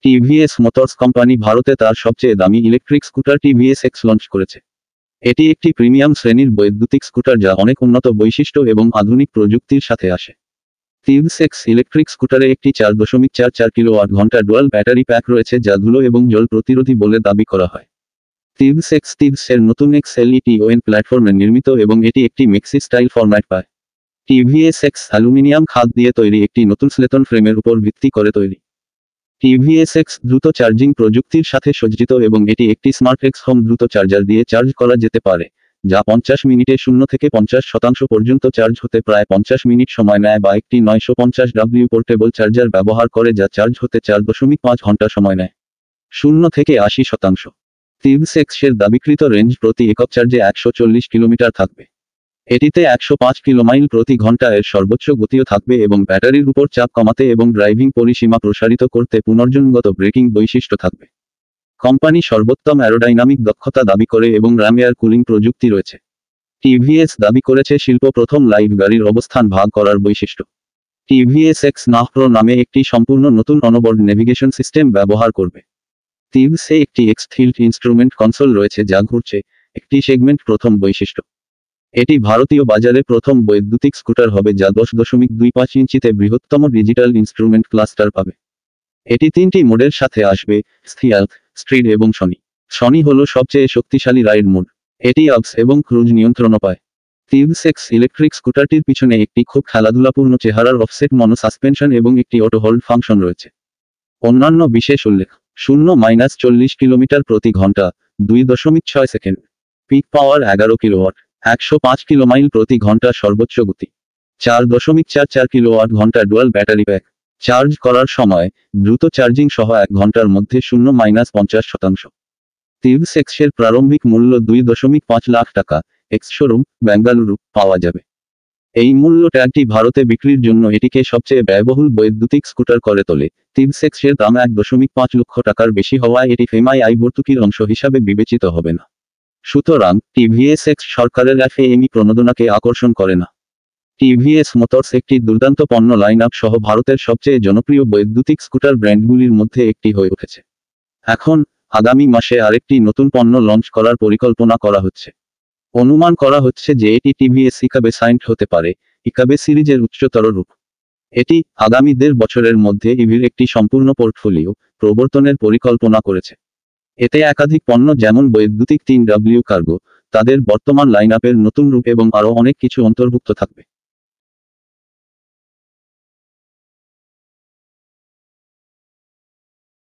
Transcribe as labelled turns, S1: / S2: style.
S1: TVS motors company ভারতে তার সবচেয়ে দামি electric scooter TVS x launch করেছে। এটি একটি প্রিমিয়াম শ্রেণীর বৈদ্যুতিক স্কুটার যা অনেক উন্নত বৈশিষ্ট্য এবং আধুনিক প্রযুক্তির সাথে আসে। টিভিএস এক্স ইলেকট্রিক স্কুটারে একটি 4.44 কিলোওয়াট ঘন্টা ডুয়াল ব্যাটারি প্যাক রয়েছে যা ধুলো এবং জল প্রতিরোধী বলে দাবি করা হয়। টিভিএস এক্স এর নতুন XLETON প্ল্যাটফর্মে নির্মিত এবং এটি একটি মেক্সি স্টাইল ফরম্যাট পায়। টিভিএস এক্স অ্যালুমিনিয়াম খাদ দিয়ে তৈরি একটি নতুন স্লেতন ফ্রেমের উপর ভিত্তি করে তৈরি। টিভিএস এক্স দ্রুত চার্জিং প্রযুক্তির সাথে সজ্জিত এবং এটি একটি স্মার্ট এক্স হোম দ্রুত চার্জার দিয়ে চার্জ করা যেতে পারে, যা 50 মিনিটে 0 থেকে 50% পর্যন্ত চার্জ হতে প্রায় 50 মিনিট সময় নেয় বা একটি 950W পোর্টেবল চার্জার ব্যবহার করে যা চার্জ হতে 4.5 ঘন্টা সময় নেয়। 0 থেকে 80%। টিভিএস এক্সের দাবিকৃত রেঞ্জ প্রতি একক চার্জে 140 কিলোমিটার থাকবে। এটিতে 105 কিলোমাইল প্রতি ঘন্টা এর সর্বোচ্চ গতিও থাকবে এবং ব্যাটারির উপর চাপ কমাতে এবং ড্রাইভিং পরিসীমা প্রসারিত করতে পুনর্জন্মগত ব্রেকিং বৈশিষ্ট্য থাকবে। কোম্পানি সর্বোত্তম অ্যারোডাইনামিক দক্ষতা দাবি করে এবং র্যাম এয়ার কুলিং প্রযুক্তি রয়েছে। টিভিএস দাবি করেছে শিল্প প্রথম লাইভ গাড়ির অবস্থান ভাগ করার বৈশিষ্ট্য। টিভিএস এক্স নাহ প্রো নামে একটি সম্পূর্ণ নতুন অনবোর্ড নেভিগেশন সিস্টেম ব্যবহার করবে। টিভিএসে একটি এক্স-ফিল্ড ইনস্ট্রুমেন্ট কনসোল রয়েছে যা ঘুরছে, একটি সেগমেন্ট প্রথম বৈশিষ্ট্য। এটি ভারতীয় বাজারে প্রথম বৈদ্যুতিক স্কুটার হবে যা 10.25 ইঞ্চিতে বৃহত্তম ডিজিটাল ইনস্ট্রুমেন্ট ক্লাস্টার পাবে। এটি 3টি মোডের সাথে আসবে: স্টিয়ালথ, স্ট্রিট এবং শনি। শনি হল সবচেয়ে শক্তিশালী রাইড মোড। এটি আপস এবং ক্রুজ নিয়ন্ত্রণও পায়। টিভিএস এক্স ইলেকট্রিক স্কুটারটির পিছনে একটি খুব খেলাধুলাপূর্ণ চেহারার অফসেট মনো সাসপেনশন এবং একটি অটো হোল্ড ফাংশন রয়েছে। অন্যান্য বিশেষ উল্লেখ: 0-40 কিলোমিটার প্রতি ঘন্টা 2.6 সেকেন্ড, পিক পাওয়ার 11 কিলোওয়াট, 105 কিলোমাইল প্রতি ঘন্টা সর্বোচ্চ গতি, 4.44 কিলোওয়াট ঘন্টা ডুয়াল ব্যাটারি প্যাক। চার্জ করার সময় দ্রুত চার্জিং সহ 1 ঘন্টার মধ্যে 0-50%। টিভিএস এক্সের প্রারম্ভিক মূল্য 2.5 লাখ টাকা এক্স শোরুম, বেঙ্গালুরু পাওয়া যাবে। এই মূল্য ট্যাগটি ভারতে বিক্রির জন্য এটিকে সবচেয়ে ব্যয়বহুল বৈদ্যুতিক স্কুটার করে তোলে। টিভিএস এক্সের দাম 1.5 লক্ষ টাকার বেশি হওয়ায় এটি FMEI ভর্তুকির অংশ হিসাবে বিবেচিত হবে না। সুতরাং টিভিএস এক্স সরকারের FAME প্রণোদনাকে আকর্ষণ করে না। টিভিএস মোটরস একটি দুর্দান্ত পণ্য লাইন আপ সহ ভারতের সবচেয়ে জনপ্রিয় বৈদ্যুতিক স্কুটার ব্র্যান্ডগুলির মধ্যে একটি হয়ে উঠেছে। এখন আগামী মাসে আরেকটি নতুন পণ্য লঞ্চ করার পরিকল্পনা করা হচ্ছে। অনুমান করা হচ্ছে যে এটি টিভিএস ইকাবে সাইন্ট হতে পারে, ইকাবে সিরিজের উচ্চতর রূপ। এটি আগামী 1.5 বছরের মধ্যে ইভির একটি সম্পূর্ণ পোর্টফোলিও প্রবর্তনের পরিকল্পনা করেছে। এতে একাধিক পণ্য যেমন বৈদ্যুতিক 3W কার্গো, তাদের বর্তমান লাইন আপের নতুন রূপ এবং আরও অনেক কিছু অন্তর্ভুক্ত থাকবে।